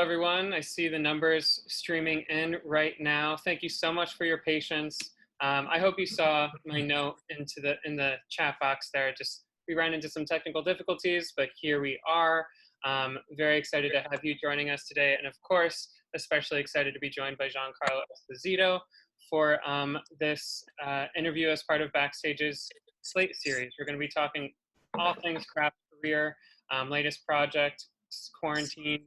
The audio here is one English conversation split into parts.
Hello, everyone. I see the numbers streaming in right now. Thank you so much for your patience. I hope you saw my note in the chat box there. We ran into some technical difficulties, but here we are. Very excited to have you joining us today, and of course, especially excited to be joined by Giancarlo Esposito for this interview as part of Backstage's Slate series. We're going to be talking all things craft career, latest project, quarantine,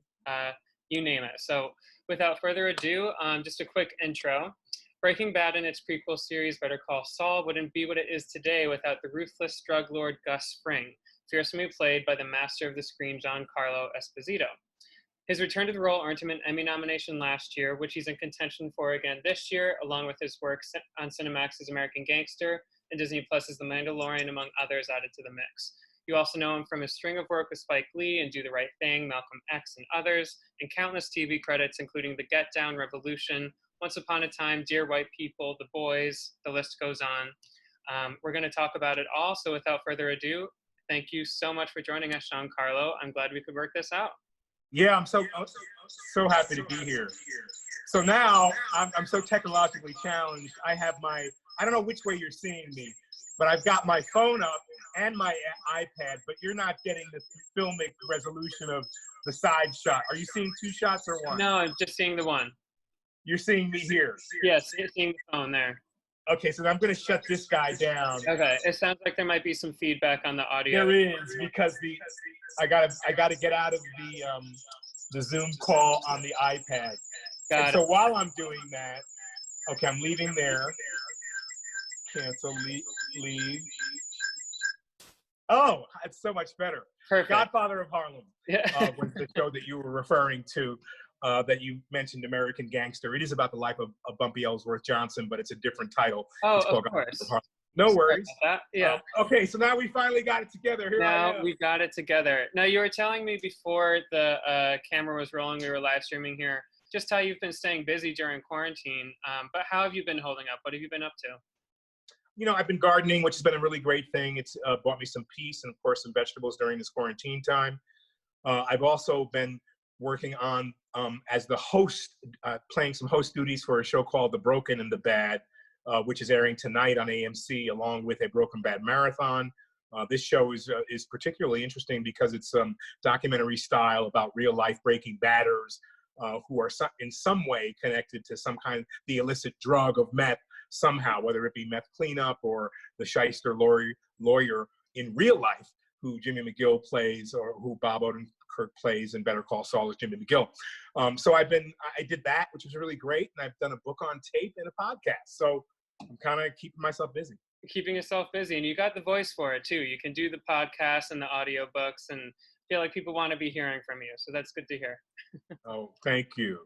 you name it. So without further ado, just a quick intro. Breaking Bad and its prequel series, Better Call Saul, wouldn't be what it is today without the ruthless drug lord Gus Fring, fearsomely played by the master of the screen, Giancarlo Esposito. His return to the role earned him an Emmy nomination last year, which he's in contention for again this year, along with his work on Cinemax's American Gangster and Disney Plus's The Mandalorian, among others added to the mix. You also know him from his string of work with Spike Lee and Do the Right Thing, Malcolm X, and others, and countless TV credits, including The Get Down, Revolution, Once Upon a Time, Dear White People, The Boys, the list goes on. We're going to talk about it all, so without further ado, thank you so much for joining us, Giancarlo. I'm glad we could work this out. Yeah, I'm so happy to be here. So now I'm so technologically challenged. I don't know which way you're seeing me, but I've got my phone up and my iPad, but you're not getting the filmic resolution of the side shot. Are you seeing two shots or one? No, I'm just seeing the one. You're seeing me here? Yes, you're seeing the phone there. Okay, so I'm going to shut this guy down. Okay, it sounds like there might be some feedback on the audio. There is, because I gotta get out of the Zoom call on the iPad. So while I'm doing that, okay, I'm leaving there. Cancel, leave. Oh, it's so much better. Perfect. Godfather of Harlem was Yeah. the show that you were referring to, that you mentioned, American Gangster. It is about the life of Bumpy Ellsworth Johnson, but it's a different title. Oh, it's called of course. Godfather of Harlem. No worries. Yeah. Okay, so now we finally got it together. We got it together. Now, you were telling me before the camera was rolling, we were live streaming here, just how you've been staying busy during quarantine. But how have you been holding up? What have you been up to? You know, I've been gardening, which has been a really great thing. It's brought me some peace and, of course, some vegetables during this quarantine time. I've also been working on, as the host, playing some host duties for a show called The Broken and the Bad, which is airing tonight on AMC, along with a Broken Bad marathon. This show is particularly interesting because it's documentary style about real-life breaking badders who are in some way connected to some kind of the illicit drug of meth somehow, whether it be meth cleanup or the shyster lawyer in real life, who Jimmy McGill plays, or who Bob Odenkirk plays in Better Call Saul as Jimmy McGill. So I did that, which was really great, and I've done a book on tape and a podcast. So I'm kind of keeping myself busy. Keeping yourself busy, and you got the voice for it too. You can do the podcast and the audiobooks, and feel like people want to be hearing from you. So that's good to hear. Oh, thank you.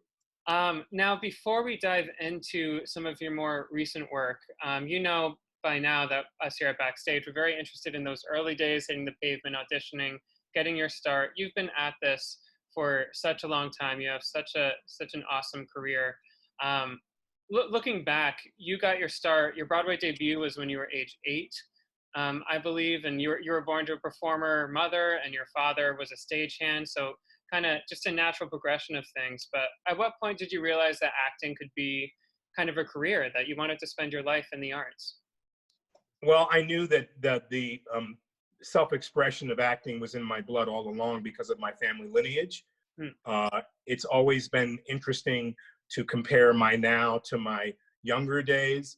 Now, before we dive into some of your more recent work, you know by now that us here at Backstage, we're very interested in those early days, hitting the pavement, auditioning, getting your start. You've been at this for such a long time. You have such an awesome career. Looking back, you got your start. Your Broadway debut was when you were age 8, I believe, and you were born to a performer mother, and your father was a stagehand. So kind of just a natural progression of things. But at what point did you realize that acting could be kind of a career, that you wanted to spend your life in the arts? Well, I knew that the self-expression of acting was in my blood all along because of my family lineage. It's always been interesting to compare my now to my younger days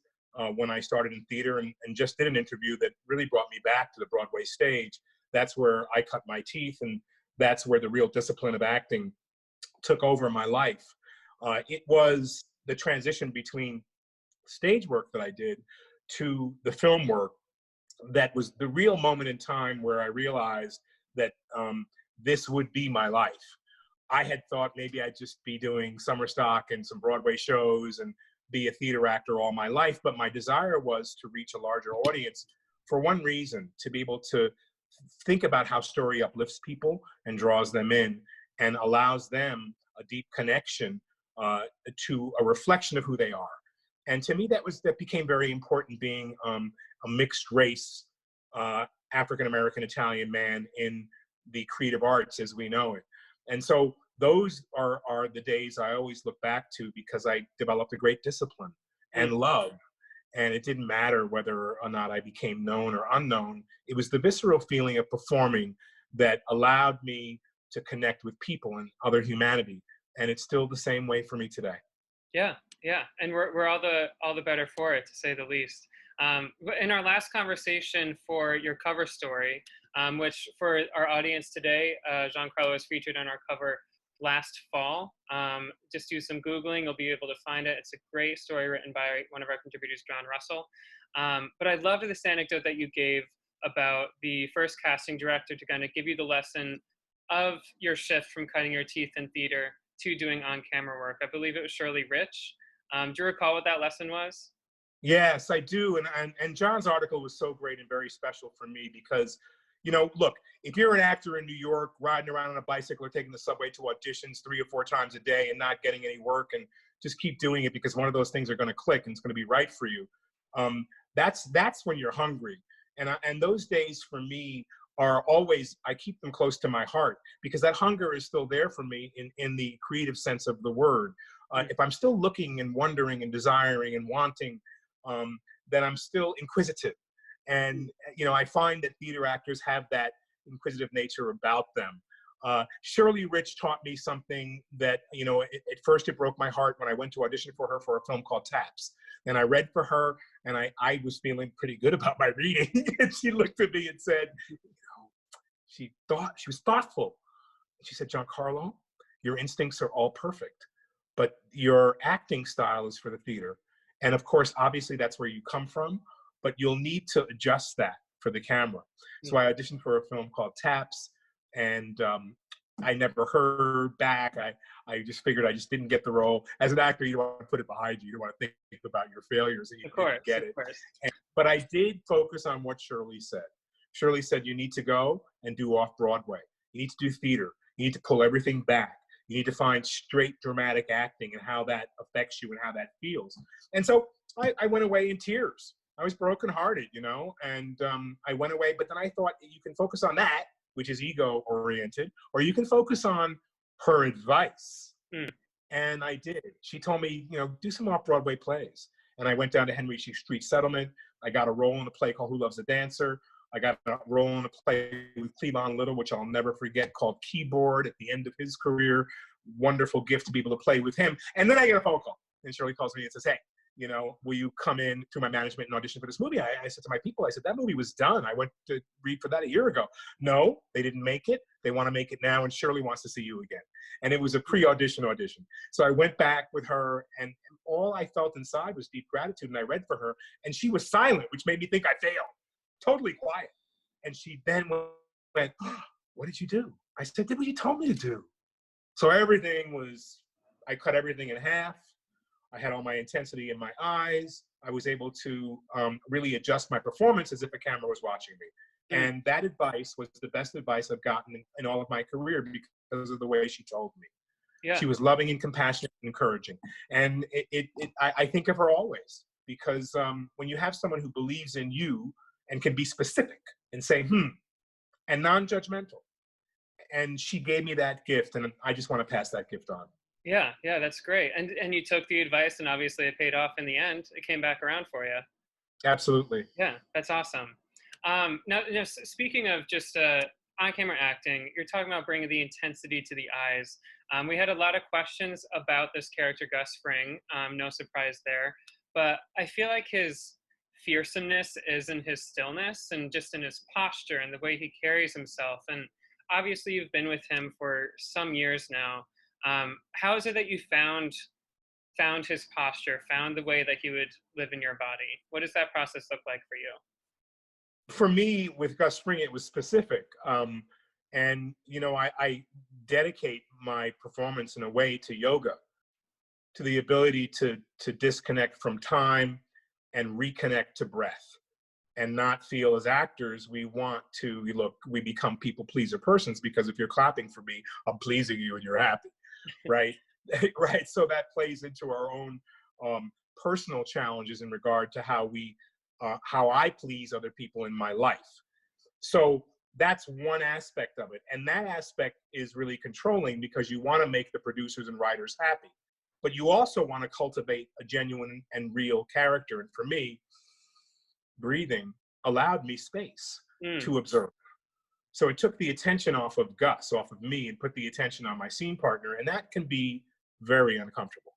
when I started in theater, and just did an interview that really brought me back to the Broadway stage. That's where I cut my teeth, and that's where the real discipline of acting took over my life. It was the transition between stage work that I did to the film work that was the real moment in time where I realized that this would be my life. I had thought maybe I'd just be doing summer stock and some Broadway shows and be a theater actor all my life, but my desire was to reach a larger audience for one reason: to be able to think about how story uplifts people and draws them in and allows them a deep connection to a reflection of who they are. And to me, that became very important, being a mixed race, African-American Italian man in the creative arts as we know it. And so those are the days I always look back to, because I developed a great discipline and love. And it didn't matter whether or not I became known or unknown. It was the visceral feeling of performing that allowed me to connect with people and other humanity. And it's still the same way for me today. Yeah, yeah, and we're all the better for it, to say the least. But in our last conversation for your cover story, which for our audience today, Giancarlo was featured on our cover last fall. Just do some Googling, you'll be able to find it. It's a great story written by one of our contributors, John Russell. But I loved this anecdote that you gave about the first casting director to kind of give you the lesson of your shift from cutting your teeth in theater to doing on-camera work. I believe it was Shirley Rich. Do you recall what that lesson was? Yes, I do. And John's article was so great and very special for me because, you know, look, if you're an actor in New York riding around on a bicycle or taking the subway to auditions 3 or 4 times a day and not getting any work and just keep doing it because one of those things are going to click and it's going to be right for you, that's when you're hungry. And those days for me are always, I keep them close to my heart because that hunger is still there for me in the creative sense of the word. If I'm still looking and wondering and desiring and wanting, then I'm still inquisitive. And, you know, I find that theater actors have that inquisitive nature about them. Shirley Rich taught me something that, you know, at first it broke my heart when I went to audition for her for a film called Taps. And I read for her, and I was feeling pretty good about my reading. And she looked at me and said, you know, she was thoughtful. And she said, Giancarlo, your instincts are all perfect, but your acting style is for the theater. And of course, obviously that's where you come from, but you'll need to adjust that for the camera. So I auditioned for a film called Taps, and I never heard back. I just figured I just didn't get the role. As an actor, you don't want to put it behind you. You don't want to think about your failures. And you didn't get it. But I did focus on what Shirley said. Shirley said, you need to go and do off-Broadway. You need to do theater. You need to pull everything back. You need to find straight dramatic acting and how that affects you and how that feels. And so I went away in tears. I was brokenhearted, you know, and I went away. But then I thought you can focus on that, which is ego-oriented, or you can focus on her advice. And I did. She told me, you know, do some off-Broadway plays. And I went down to Henry Street Settlement. I got a role in a play called Who Loves a Dancer. I got a role in a play with Cleavon Little, which I'll never forget, called Keyboard at the end of his career. Wonderful gift to be able to play with him. And then I get a phone call. And Shirley calls me and says, hey, you know, will you come in to my management and audition for this movie? I said to my people, I said, that movie was done. I went to read for that a year ago. No, they didn't make it. They want to make it now, and Shirley wants to see you again. And it was a pre-audition audition. So I went back with her, and all I felt inside was deep gratitude, and I read for her, and she was silent, which made me think I failed. Totally quiet. And she then went, oh, what did you do? I said, did what you told me to do. So everything was, I cut everything in half. I had all my intensity in my eyes. I was able to really adjust my performance as if a camera was watching me. And that advice was the best advice I've gotten in all of my career because of the way she told me. Yeah. She was loving and compassionate and encouraging. And I think of her always, because when you have someone who believes in you and can be specific and say, and non-judgmental. And she gave me that gift, and I just want to pass that gift on. Yeah, that's great. And you took the advice, and obviously it paid off in the end. It came back around for you. Absolutely. Yeah, that's awesome. Now, speaking of just on-camera acting, you're talking about bringing the intensity to the eyes. We had a lot of questions about this character, Gus Fring. No surprise there. But I feel like his fearsomeness is in his stillness and just in his posture and the way he carries himself. And obviously you've been with him for some years now. How is it that you found his posture, found the way that he would live in your body? What does that process look like for you? For me, with Gus Fring, it was specific. And, you know, I dedicate my performance in a way to yoga, to the ability to disconnect from time and reconnect to breath, and not feel as actors we want to, we become people pleaser persons, because if you're clapping for me, I'm pleasing you and you're happy, right? Right. So that plays into our own personal challenges in regard to how I please other people in my life. So that's one aspect of it. And that aspect is really controlling because you want to make the producers and writers happy. But you also want to cultivate a genuine and real character. And for me, breathing allowed me space to observe. So it took the attention off of Gus, off of me, and put the attention on my scene partner. And that can be very uncomfortable.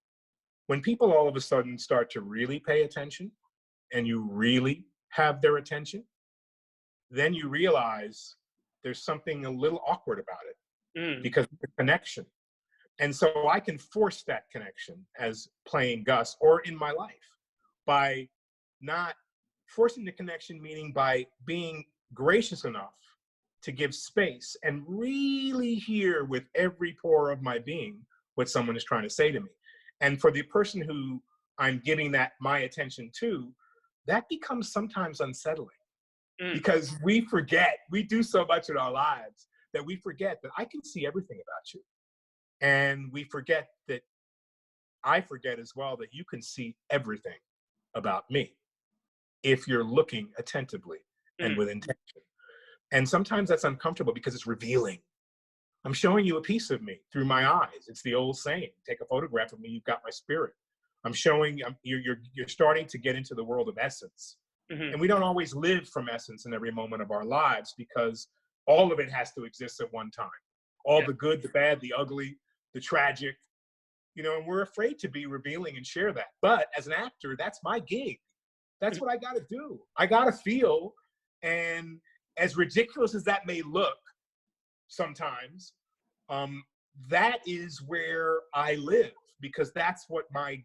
When people all of a sudden start to really pay attention and you really have their attention, then you realize there's something a little awkward about it because of the connection. And so I can force that connection as playing Gus or in my life by not forcing the connection, meaning by being gracious enough to give space and really hear with every pore of my being what someone is trying to say to me. And for the person who I'm giving that my attention to, that becomes sometimes unsettling because we forget, we do so much in our lives that we forget that I can see everything about you. And we forget that I forget as well that you can see everything about me if you're looking attentively and with intention. And sometimes that's uncomfortable because it's revealing. I'm showing you a piece of me through my eyes. It's the old saying, take a photograph of me, you've got my spirit. I'm showing, you're starting to get into the world of essence. And we don't always live from essence in every moment of our lives because all of it has to exist at one time. All the good, the bad, the ugly, the tragic, you know, and we're afraid to be revealing and share that. But as an actor, that's my gig. That's what I got to do. I got to feel, and as ridiculous as that may look sometimes, that is where I live because that's what I'm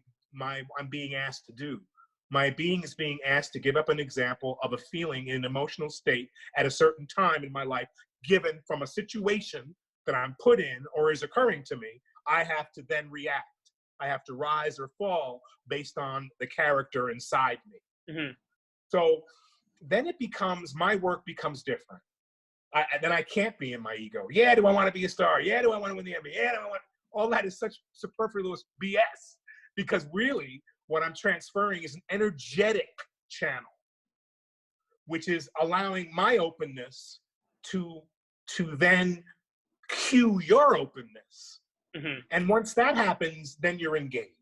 being asked to do. My being is being asked to give up an example of a feeling in an emotional state at a certain time in my life, given from a situation that I'm put in or is occurring to me. I have to then react. I have to rise or fall based on the character inside me. So then it becomes, my work becomes different. Then I can't be in my ego. Yeah, do I want to be a star? Yeah, do I want to win the Emmy? Yeah, do I want, all that is such superfluous BS because really what I'm transferring is an energetic channel, which is allowing my openness to then cue your openness. And once that happens, then you're engaged.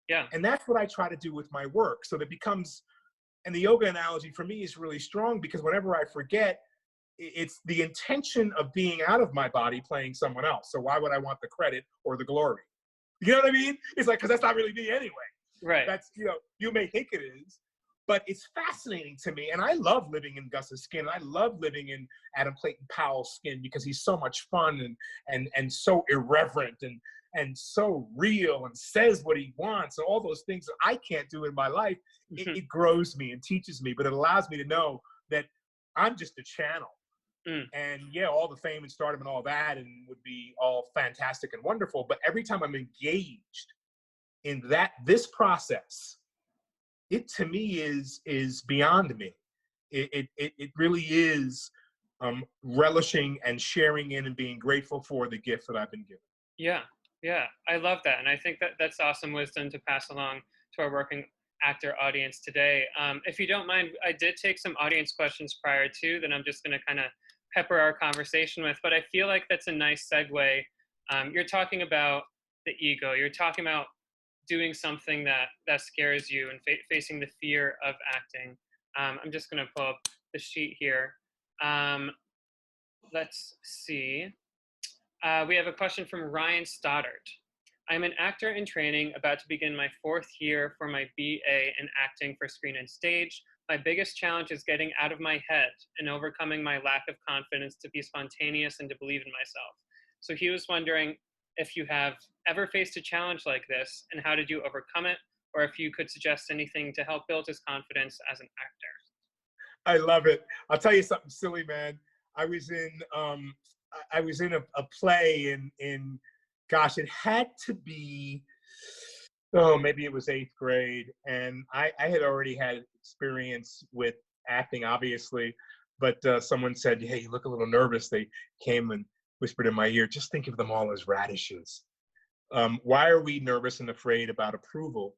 Yeah. And that's what I try to do with my work. So that becomes, and the yoga analogy for me is really strong because whenever I forget, it's the intention of being out of my body playing someone else. So why would I want the credit or the glory? You know what I mean? It's like, because that's not really me anyway. Right. That's, you know, you may think it is, but it's fascinating to me. And I love living in Gus's skin. I love living in Adam Clayton Powell's skin because he's so much fun and so irreverent and so real and says what he wants and all those things that I can't do in my life. It grows me and teaches me, but it allows me to know that I'm just a channel. And yeah, all the fame and stardom and all that and would be all fantastic and wonderful. But every time I'm engaged in this process, it to me is beyond me. It really is relishing and sharing in and being grateful for the gift that I've been given. Yeah, I love that, and I think that's awesome wisdom to pass along to our working actor audience today. If you don't mind, I did take some audience questions prior to that I'm just going to kind of pepper our conversation with, but I feel like that's a nice segue. You're talking about the ego. You're talking about doing something that scares you and facing the fear of acting. I'm just going to pull up the sheet here. Let's see. We have a question from Ryan Stoddard. I'm an actor in training, about to begin my 4th year for my BA in acting for screen and stage. My biggest challenge is getting out of my head and overcoming my lack of confidence to be spontaneous and to believe in myself. So he was wondering if you have ever faced a challenge like this and how did you overcome it, or if you could suggest anything to help build his confidence as an actor. I love it. I'll tell you something silly, man. I was in a play in gosh, it had to be, maybe it was 8th grade. And I had already had experience with acting, obviously, but someone said, hey, you look a little nervous. They came and whispered in my ear, just think of them all as radishes. Why are we nervous and afraid about approval,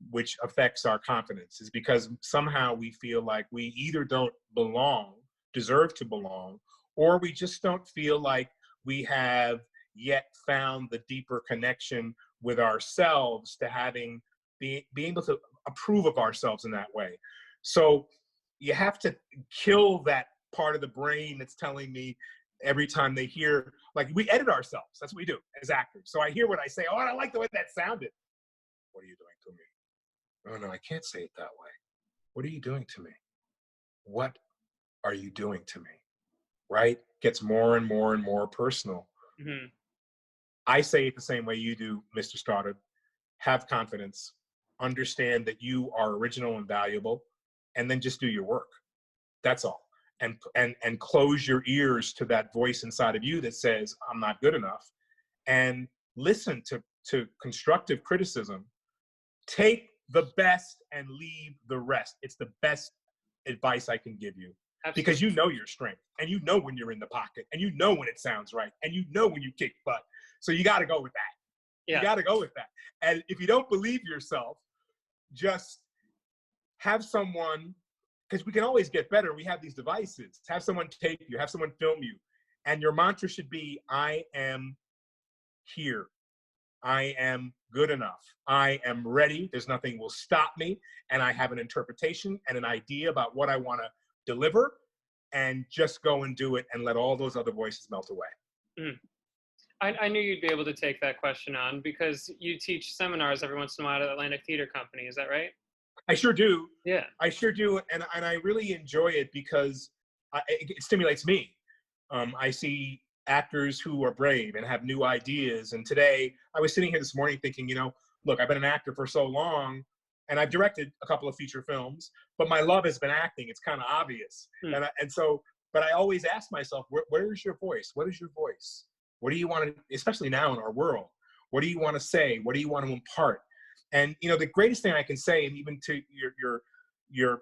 which affects our confidence? Is because somehow we feel like we either don't belong, deserve to belong, or we just don't feel like we have yet found the deeper connection with ourselves to being able to approve of ourselves in that way. So you have to kill that part of the brain that's telling me every time they hear, like, we edit ourselves. That's what we do as actors. So I hear what I say. Oh, I don't like the way that sounded. What are you doing to me? Oh, no, I can't say it that way. What are you doing to me? What are you doing to me? Right? Gets more and more and more personal. Mm-hmm. I say it the same way you do, Mr. Stoddard. Have confidence. Understand that you are original and valuable, and then just do your work. That's all. And close your ears to that voice inside of you that says, I'm not good enough. And listen to constructive criticism. Take the best and leave the rest. It's the best advice I can give you. Absolutely. Because you know your strength, and you know when you're in the pocket, and you know when it sounds right, and you know when you kick butt. So you got to go with that. Yeah. You got to go with that. And if you don't believe yourself, just have someone, because we can always get better. We have these devices. Have someone tape you, have someone film you. And your mantra should be, I am here. I am good enough. I am ready. There's nothing will stop me. And I have an interpretation and an idea about what I want to deliver, and just go and do it and let all those other voices melt away. Mm. I knew you'd be able to take that question on, because you teach seminars every once in a while at Atlantic Theater Company. Is that right? I sure do. Yeah. I sure do. And I really enjoy it because it stimulates me. I see actors who are brave and have new ideas. And today, I was sitting here this morning thinking, look, I've been an actor for so long, and I've directed a couple of feature films, but my love has been acting. It's kind of obvious. But I always ask myself, where's your voice? What is your voice? What do you want to, especially now in our world, what do you want to say? What do you want to impart? And, the greatest thing I can say, and even to your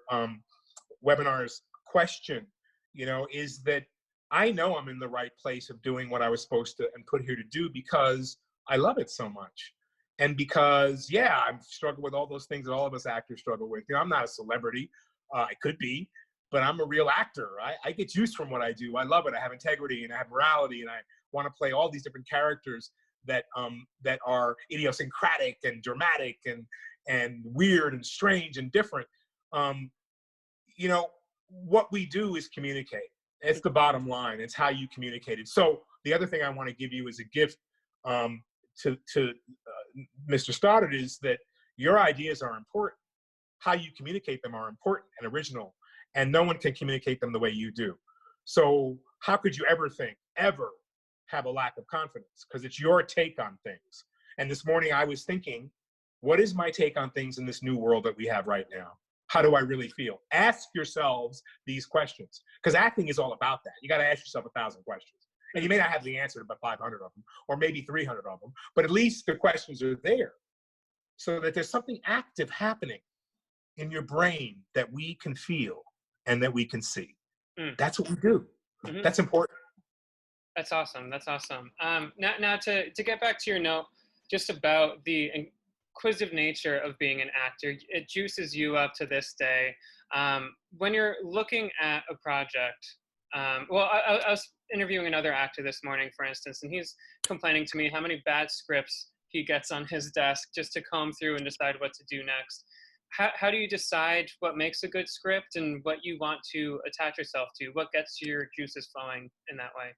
webinar's question, is that I know I'm in the right place of doing what I was supposed to and put here to do, because I love it so much. And because, I've struggled with all those things that all of us actors struggle with. I'm not a celebrity. I could be, but I'm a real actor. I get juice from what I do. I love it. I have integrity and I have morality, and I want to play all these different characters that are idiosyncratic and dramatic and weird and strange and different. What we do is communicate. It's the bottom line. It's how you communicate it. So the other thing I want to give you as a gift to Mr. Stoddard is that your ideas are important. How you communicate them are important and original, and no one can communicate them the way you do. So how could you ever have a lack of confidence? Because it's your take on things. And this morning I was thinking, what is my take on things in this new world that we have right now? How do I really feel? Ask yourselves these questions, because acting is all about that. You got to ask yourself 1,000 questions. And you may not have the answer to about 500 of them, or maybe 300 of them, but at least the questions are there, so that there's something active happening in your brain that we can feel and that we can see. That's what we do. Mm-hmm. That's important. That's awesome. That's awesome. Now to get back to your note, just about the inquisitive nature of being an actor, it juices you up to this day. When you're looking at a project, I was interviewing another actor this morning, for instance, and he's complaining to me how many bad scripts he gets on his desk just to comb through and decide what to do next. How do you decide what makes a good script and what you want to attach yourself to? What gets your juices flowing in that way?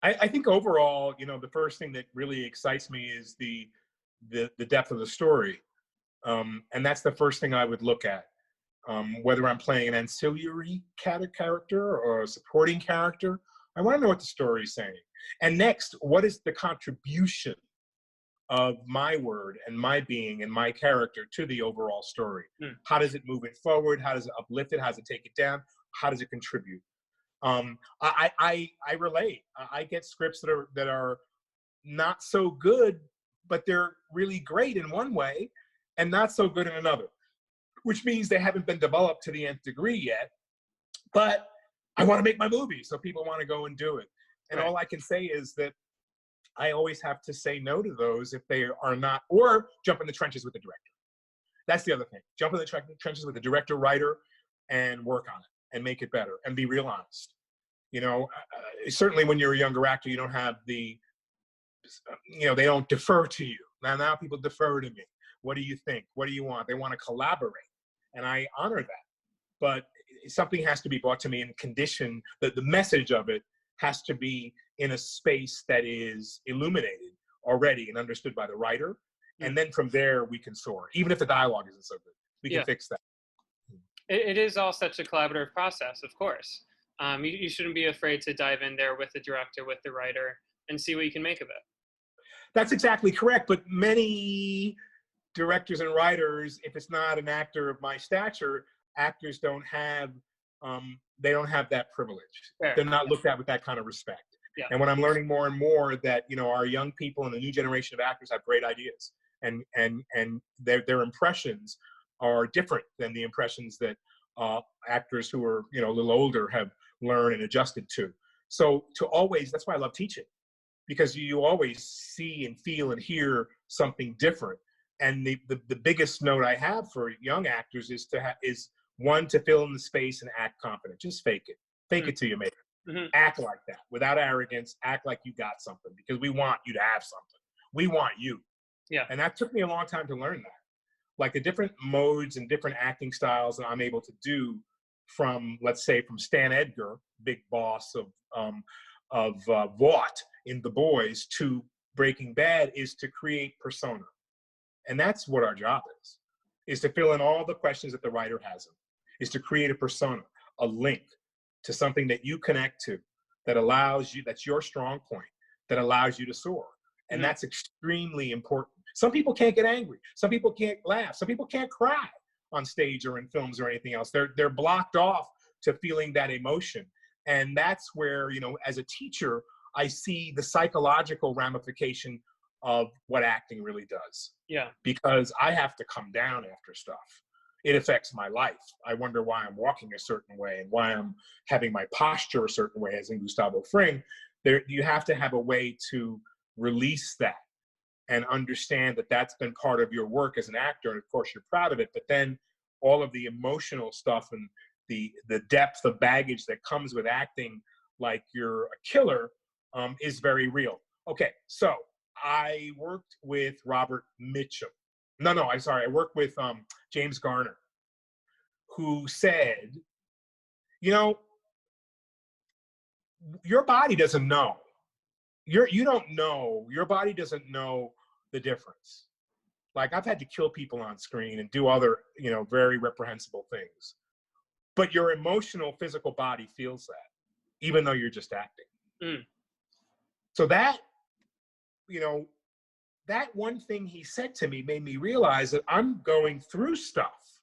I think overall, the first thing that really excites me is the depth of the story. And that's the first thing I would look at. Whether I'm playing an ancillary character or a supporting character, I want to know what the story is saying. And next, what is the contribution of my word and my being and my character to the overall story? How does it move it forward? How does it uplift it? How does it take it down? How does it contribute? I relate. I get scripts that are not so good, but they're really great in one way and not so good in another, which means they haven't been developed to the nth degree yet. But I want to make my movie, so people want to go and do it. And all I can say is that I always have to say no to those if they are not, or jump in the trenches with the director. That's the other thing. Jump in the trenches with the director, writer, and work on it and make it better and be real honest. You know, certainly when you're a younger actor, you don't have the, you know, they don't defer to you. Now people defer to me. What do you think? What do you want? They want to collaborate. And I honor that. But something has to be brought to me in condition that the message of it has to be in a space that is illuminated already and understood by the writer. And then from there, we can soar. Even if the dialogue isn't so good, we can fix that. It is all such a collaborative process, of course. You shouldn't be afraid to dive in there with the director, with the writer, and see what you can make of it. That's exactly correct. But many directors and writers, if it's not an actor of my stature, actors don't have, they don't have that privilege. Fair. They're not looked at with that kind of respect. Yeah. And when I'm learning more and more that, you know, our young people and the new generation of actors have great ideas, and their impressions are different than the impressions that actors who are, you know, a little older have learned and adjusted to. So that's why I love teaching, because you always see and feel and hear something different. And the biggest note I have for young actors is one, to fill in the space and act confident. Just fake it. Fake it till you make it. Act like that without arrogance. Act like you got something, because we want you to have something. We want you. Yeah. And that took me a long time to learn that. Like the different modes and different acting styles that I'm able to do from, let's say, from Stan Edgar, big boss of Vought in The Boys, to Breaking Bad, is to create persona. And that's what our job is to fill in all the questions that the writer has, is to create a persona, a link to something that you connect to, that allows you, that's your strong point, that allows you to soar. And that's extremely important. Some people can't get angry. Some people can't laugh. Some people can't cry on stage or in films or anything else. They're blocked off to feeling that emotion. And that's where, you know, as a teacher, I see the psychological ramification of what acting really does. Yeah. Because I have to come down after stuff. It affects my life. I wonder why I'm walking a certain way and why I'm having my posture a certain way, as in Gustavo Fring. You have to have a way to release that and understand that that's been part of your work as an actor. And of course, you're proud of it. But then all of the emotional stuff and the depth of baggage that comes with acting like you're a killer is very real. Okay, so I worked with Robert Mitchum. I worked with James Garner, who said, you know, your body doesn't know. You don't know. Your body doesn't know the difference. Like, I've had to kill people on screen and do other, you know, very reprehensible things. But your emotional, physical body feels that, even though you're just acting. So that, you know, that one thing he said to me made me realize that I'm going through stuff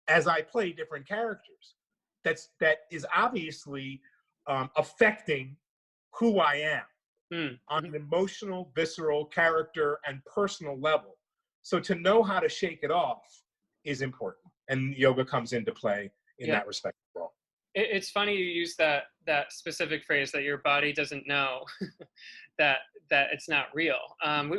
as I play different characters. That is obviously affecting who I am on an emotional, visceral, character, and personal level. So to know how to shake it off is important, and yoga comes into play in that respect as well. It's funny you use that specific phrase, that your body doesn't know that it's not real.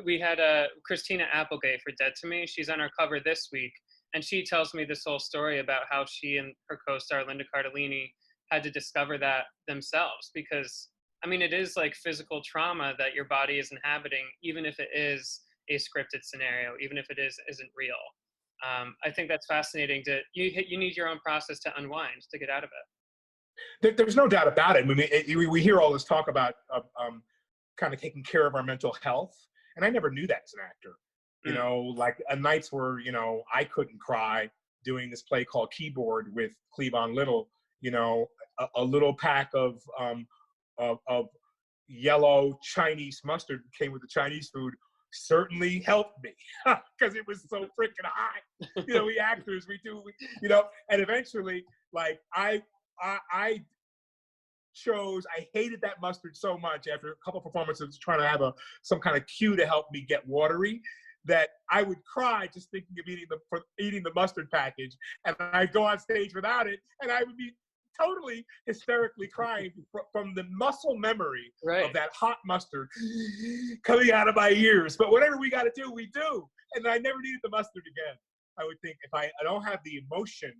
We had Christina Applegate for Dead to Me. She's on our cover this week, and she tells me this whole story about how she and her co-star Linda Cardellini had to discover that themselves, because I mean, it is like physical trauma that your body is inhabiting, even if it is a scripted scenario, even if it isn't real. I think that's fascinating. You need your own process to unwind, to get out of it. There's no doubt about it. I mean, we hear all this talk about kind of taking care of our mental health, and I never knew that as an actor. You know, like nights where, you know, I couldn't cry doing this play called Keyboard with Cleavon Little. You know, a little pack of yellow Chinese mustard came with the Chinese food certainly helped me, because it was so freaking hot. You know, we actors, we do, you know, and eventually, like, I hated that mustard so much after a couple performances trying to have some kind of cue to help me get watery, that I would cry just thinking of eating the mustard package, and I'd go on stage without it, and I would be totally hysterically crying from the muscle memory of that hot mustard coming out of my ears. But whatever we got to do, we do. And I never needed the mustard again. I would think if I don't have the emotion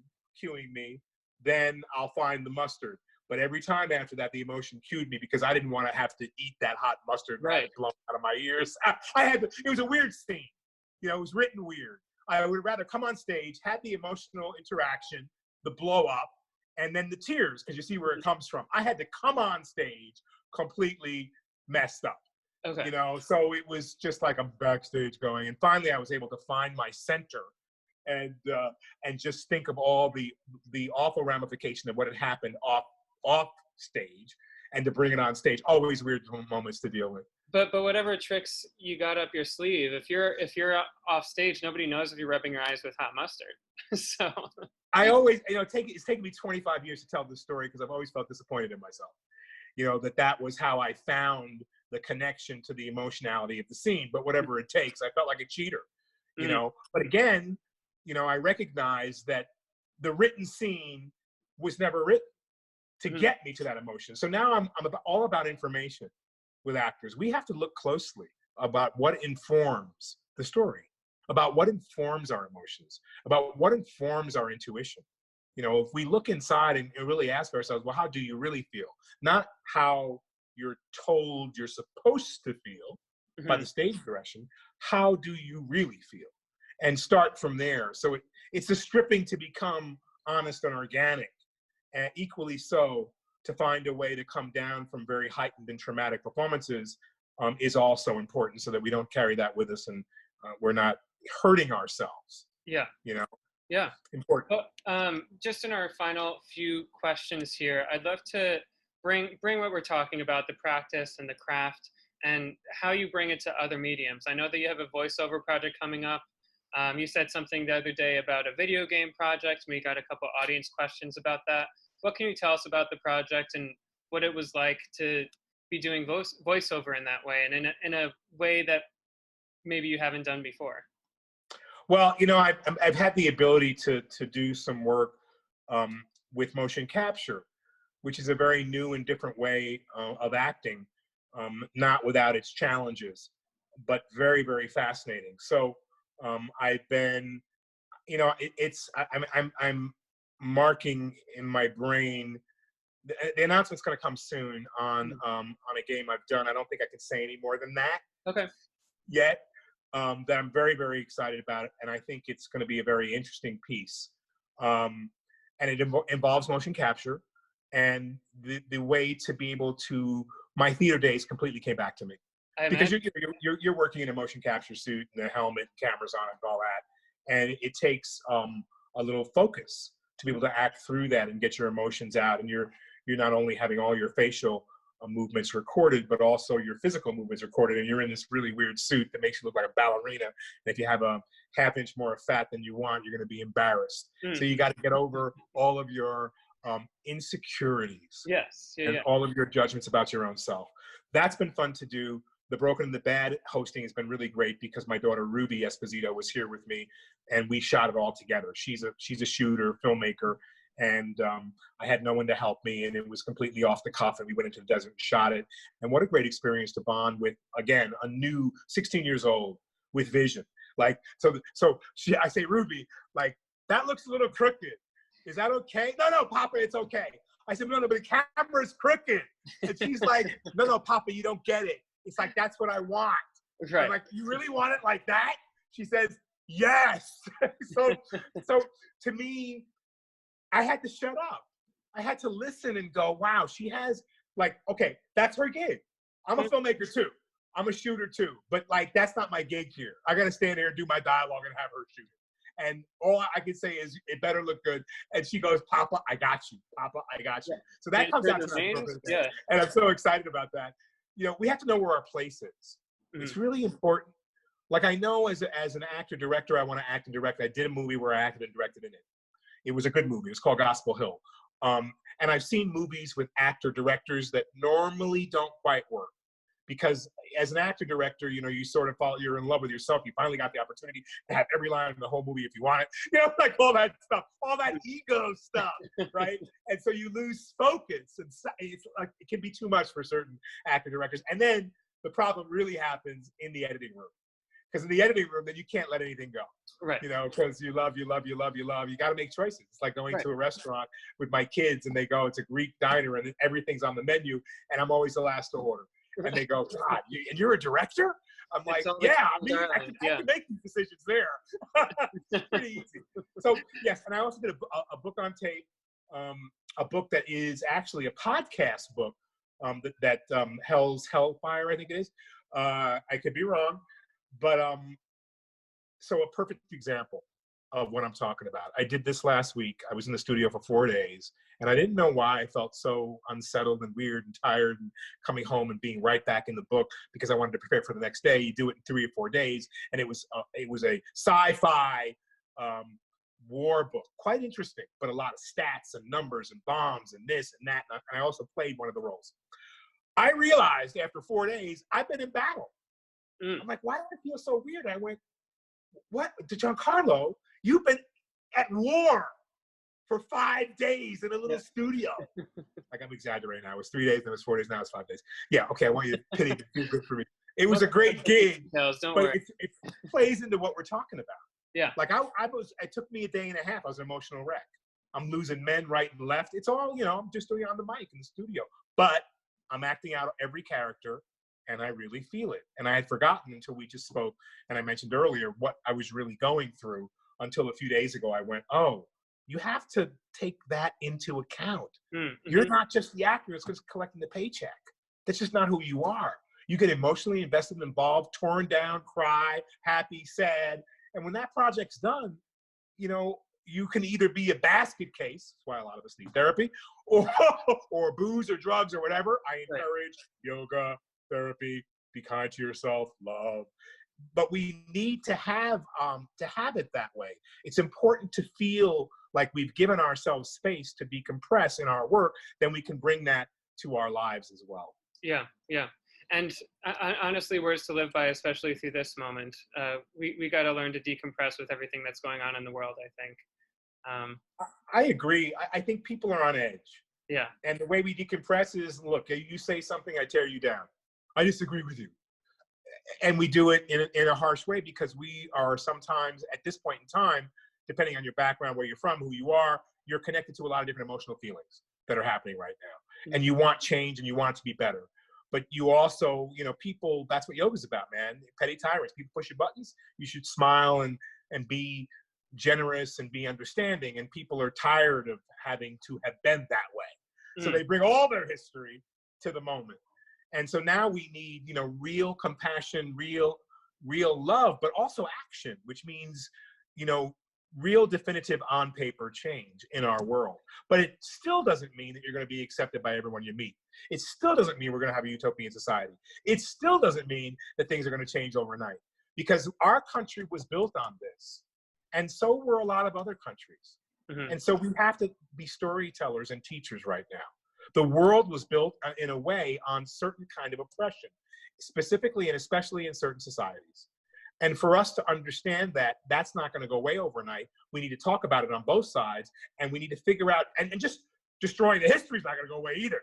cueing me, then I'll find the mustard. But every time after that, the emotion cued me because I didn't want to have to eat that hot mustard Right. blown out of my ears. I had to, it was a weird scene. You know, it was written weird. I would rather come on stage, have the emotional interaction, the blow up, and then the tears, because you see where it comes from. I had to come on stage completely messed up. Okay. You know, so it was just like I'm backstage going. And finally, I was able to find my center and just think of all the awful ramification of what had happened off stage, and to bring it on stage. Always weird moments to deal with. But whatever tricks you got up your sleeve, if you're off stage, nobody knows if you're rubbing your eyes with hot mustard. So I always, you know, it's taken me 25 years to tell this story because I've always felt disappointed in myself. You know, that was how I found the connection to the emotionality of the scene. But whatever it takes, I felt like a cheater. You know, but again, you know, I recognize that the written scene was never written to get me to that emotion. So now I'm all about information with actors. We have to look closely about what informs the story, about what informs our emotions, about what informs our intuition. You know, if we look inside and really ask ourselves, well, how do you really feel? Not how you're told you're supposed to feel by the stage direction. How do you really feel? And start from there. So it's the stripping to become honest and organic, and equally so to find a way to come down from very heightened and traumatic performances is also important, so that we don't carry that with us and we're not hurting ourselves. Yeah. You know? Yeah. Important. Well, just in our final few questions here, I'd love to bring what we're talking about, the practice and the craft, and how you bring it to other mediums. I know that you have a voiceover project coming up. You said something the other day about a video game project. We got a couple audience questions about that. What can you tell us about the project and what it was like to be doing voiceover in that way, and in a way that maybe you haven't done before? Well, you know, I've had the ability to do some work with motion capture, which is a very new and different way of acting, not without its challenges, but very, very fascinating. So I've been, you know, I'm marking in my brain. The announcement's going to come soon on a game I've done. I don't think I can say any more than that. Okay. Yet. That I'm very, very excited about it, and I think it's going to be a very interesting piece. And it involves motion capture, and the way to be able to, my theater days completely came back to me. Because you're working in a motion capture suit and a helmet, cameras on it, and all that, and it takes a little focus to be able to act through that and get your emotions out. And you're not only having all your facial movements recorded, but also your physical movements recorded, and you're in this really weird suit that makes you look like a ballerina. And if you have a half-inch more of fat than you want, you're going to be embarrassed. So you got to get over all of your insecurities, and all of your judgments about your own self. That's been fun to do. The Broken and the Bad hosting has been really great because my daughter Ruby Esposito was here with me, and we shot it all together. She's a shooter, filmmaker, and I had no one to help me, and it was completely off the cuff, and we went into the desert and shot it. And what a great experience to bond with, again, a new 16 years old with vision. Like, so I say, Ruby, like, that looks a little crooked. Is that okay? No, Papa, it's okay. I said, no, but the camera's crooked. And she's like, no, Papa, you don't get it. It's like, that's what I want. Right. I'm like, you really want it like that? She says, yes. So to me, I had to shut up. I had to listen and go, wow, she has, like, okay, that's her gig. I'm a filmmaker too. I'm a shooter too. But like, that's not my gig here. I got to stand there and do my dialogue and have her shoot it. And all I can say is, it better look good. And she goes, Papa, I got you. Papa, I got you. So that comes out tonight. Yeah. And I'm so excited about that. You know, we have to know where our place is. It's really important. Like, I know as an actor, director, I want to act and direct. I did a movie where I acted and directed in it. It was a good movie. It was called Gospel Hill. And I've seen movies with actor directors that normally don't quite work. Because as an actor director, you know, you sort of you're in love with yourself. You finally got the opportunity to have every line in the whole movie if you want it. You know, like all that stuff, all that ego stuff, right? And so you lose focus, and it's like, it can be too much for certain actor directors. And then the problem really happens in the editing room. because in the editing room, then you can't let anything go. Right. You know, because you love. You got to make choices. It's like going Right. to a restaurant with my kids, and they go, it's a Greek diner, and everything's on the menu, and I'm always the last to order. And they go, God, and you're a director? I'm like, yeah, I mean, I can make these decisions there. It's pretty easy. So, yes, and I also did a book on tape, a book that is actually a podcast book that Hellfire, I think it is. I could be wrong, but so a perfect example of what I'm talking about. I did this last week. I was in the studio for 4 days, and I didn't know why I felt so unsettled and weird and tired and coming home and being right back in the book because I wanted to prepare for the next day. You do it in 3 or 4 days, and it was a sci-fi war book. Quite interesting, but a lot of stats and numbers and bombs and this and that. And I also played one of the roles. I realized after 4 days, I've been in battle. I'm like, why do I feel so weird? I went, what? Giancarlo, you've been at war for 5 days in a little studio. Like, I'm exaggerating now. It was 3 days, then it was 4 days, now it's 5 days. Yeah, okay, I want you to pity me. Feel good for me. It was a great gig, Don't but worry. it plays into what we're talking about. Yeah. Like, it took me a day and a half. I was an emotional wreck. I'm losing men right and left. It's all, I'm just doing it on the mic in the studio. But I'm acting out every character, and I really feel it. And I had forgotten until we just spoke, and I mentioned earlier what I was really going through until a few days ago. I went, oh, you have to take that into account. Mm-hmm. You're not just the actor that's just collecting the paycheck. That's just not who you are. You get emotionally invested, involved, torn down, cry, happy, sad. And when that project's done, you can either be a basket case, that's why a lot of us need therapy, or booze or drugs or whatever. I encourage yoga, therapy, be kind to yourself, love. But we need to have it that way. It's important to feel like we've given ourselves space to decompress in our work, then we can bring that to our lives as well. Yeah, yeah. And honestly, words to live by, especially through this moment. We got to learn to decompress with everything that's going on in the world, I think. I agree. I think people are on edge. Yeah. And the way we decompress is, look, you say something, I tear you down. I disagree with you. And we do it in a harsh way because we are sometimes, at this point in time, depending on your background, where you're from, who you are, you're connected to a lot of different emotional feelings that are happening right now. And you want change and you want it to be better. But you also, people, that's what yoga's about, man. Petty tyrants, people push your buttons. You should smile and be generous and be understanding. And people are tired of having to have been that way. So they bring all their history to the moment. And so now we need, real compassion, real love, but also action, which means, real definitive on paper change in our world. But it still doesn't mean that you're going to be accepted by everyone you meet. It still doesn't mean we're going to have a utopian society. It still doesn't mean that things are going to change overnight, because our country was built on this. And so were a lot of other countries. Mm-hmm. And so we have to be storytellers and teachers right now. The world was built in a way on certain kind of oppression, specifically and especially in certain societies. And for us to understand that that's not going to go away overnight, we need to talk about it on both sides, and we need to figure out, and just destroying the history is not going to go away either.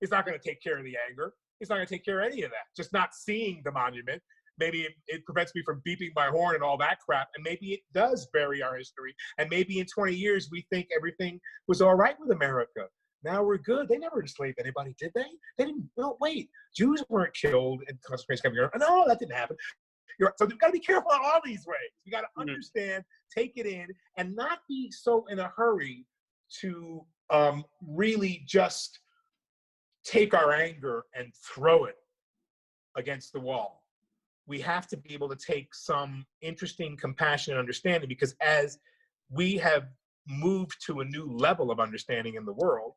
It's not going to take care of the anger. It's not going to take care of any of that. Just not seeing the monument. Maybe it prevents me from beeping my horn and all that crap. And maybe it does bury our history. And maybe in 20 years, we think everything was all right with America. Now we're good. They never enslaved anybody, did they? They didn't. No, wait. Jews weren't killed in concentration camps. No, that didn't happen. So we've got to be careful in all these ways. We got to understand, take it in, and not be so in a hurry to really just take our anger and throw it against the wall. We have to be able to take some interesting compassion and understanding, because as we have moved to a new level of understanding in the world,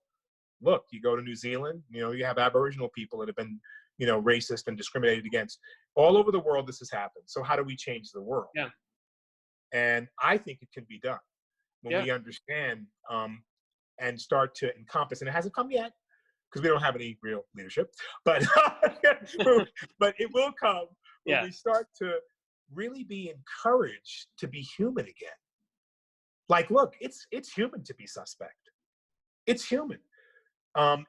look, you go to New Zealand, you have Aboriginal people that have been, racist and discriminated against. All over the world, this has happened. So how do we change the world? Yeah. And I think it can be done when we understand and start to encompass. And it hasn't come yet because we don't have any real leadership, but but it will come when we start to really be encouraged to be human again. Like, look, it's human to be suspect. It's human.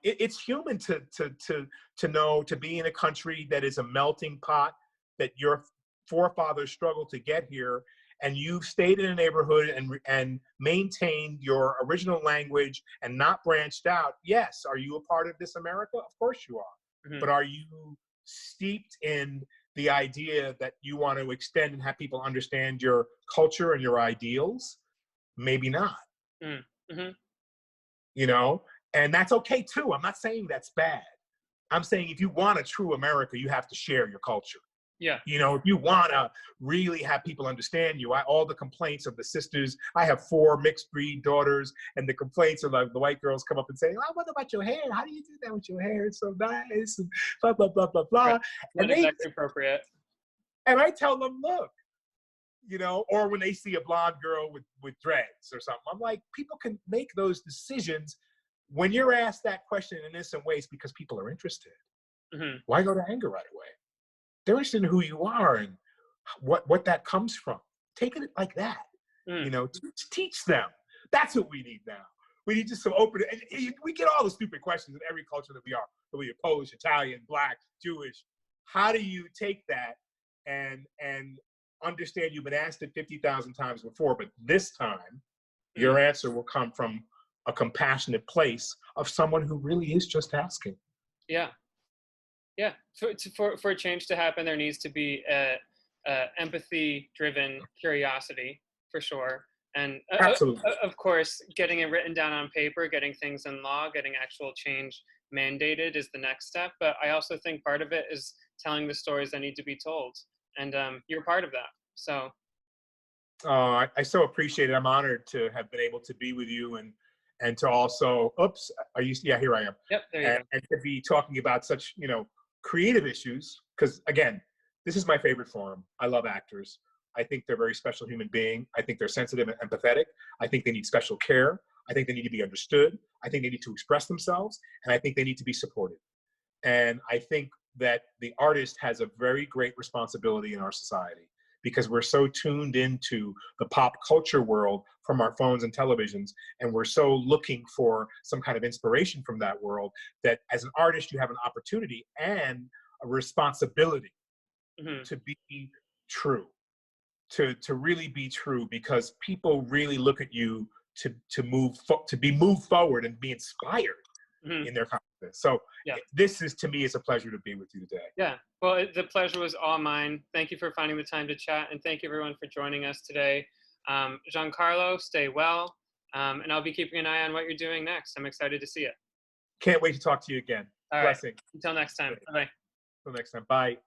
It's human to know, to be in a country that is a melting pot, that your forefathers struggled to get here, and you've stayed in a neighborhood and maintained your original language and not branched out, yes, are you a part of this America? Of course you are. Mhm. But are you steeped in the idea that you want to extend and have people understand your culture and your ideals? Maybe not. Mm-hmm. You know, and that's okay too. I'm not saying that's bad. I'm saying if you want a true America, you have to share your culture. Yeah. You know, if you want to really have people understand you, all the complaints of the sisters, I have 4 mixed breed daughters, and the complaints of like the white girls come up and say, "Oh, what about your hair? How do you do that with your hair? It's so nice," and blah, blah, blah, blah, blah. Right. And Not exactly appropriate. and I tell them, look, you know, or when they see a blonde girl with dreads or something, I'm like, people can make those decisions. When you're asked that question in innocent ways because people are interested, Mm-hmm. why go to anger right away? They're interested in who you are and what that comes from. Take it like that. You know, teach them. That's what we need now. We need just some open, and we get all the stupid questions in every culture that we are, whether you're Polish, Italian, Black, Jewish. How do you take that and understand you've been asked it 50,000 times before, but this time your answer will come from a compassionate place of someone who really is just asking. Yeah. Yeah. For a change to happen, there needs to be a empathy-driven curiosity, for sure. And Absolutely. of course, getting it written down on paper, getting things in law, getting actual change mandated is the next step. But I also think part of it is telling the stories that need to be told. And you're part of that. So. I so appreciate it. I'm honored to have been able to be with you and to also, yeah, here I am. Yep, there you go. And to be talking about such, you know, creative issues, because again, this is my favorite forum. I love actors. I think they're a very special human being. I think they're sensitive and empathetic. I think they need special care. I think they need to be understood. I think they need to express themselves, and I think they need to be supported. And I think that the artist has a very great responsibility in our society because we're so tuned into the pop culture world from our phones and televisions, and we're so looking for some kind of inspiration from that world that as an artist, you have an opportunity and a responsibility to be true, to really be true, because people really look at you to be moved forward and be inspired in their confidence. So this is, to me, it's a pleasure to be with you today. Yeah, well, the pleasure was all mine. Thank you for finding the time to chat, and thank you everyone for joining us today. Giancarlo, stay well, and I'll be keeping an eye on what you're doing next. I'm excited to see it. Can't wait to talk to you again. All right. Blessing. Until next time. Bye-bye. Until next time. Bye.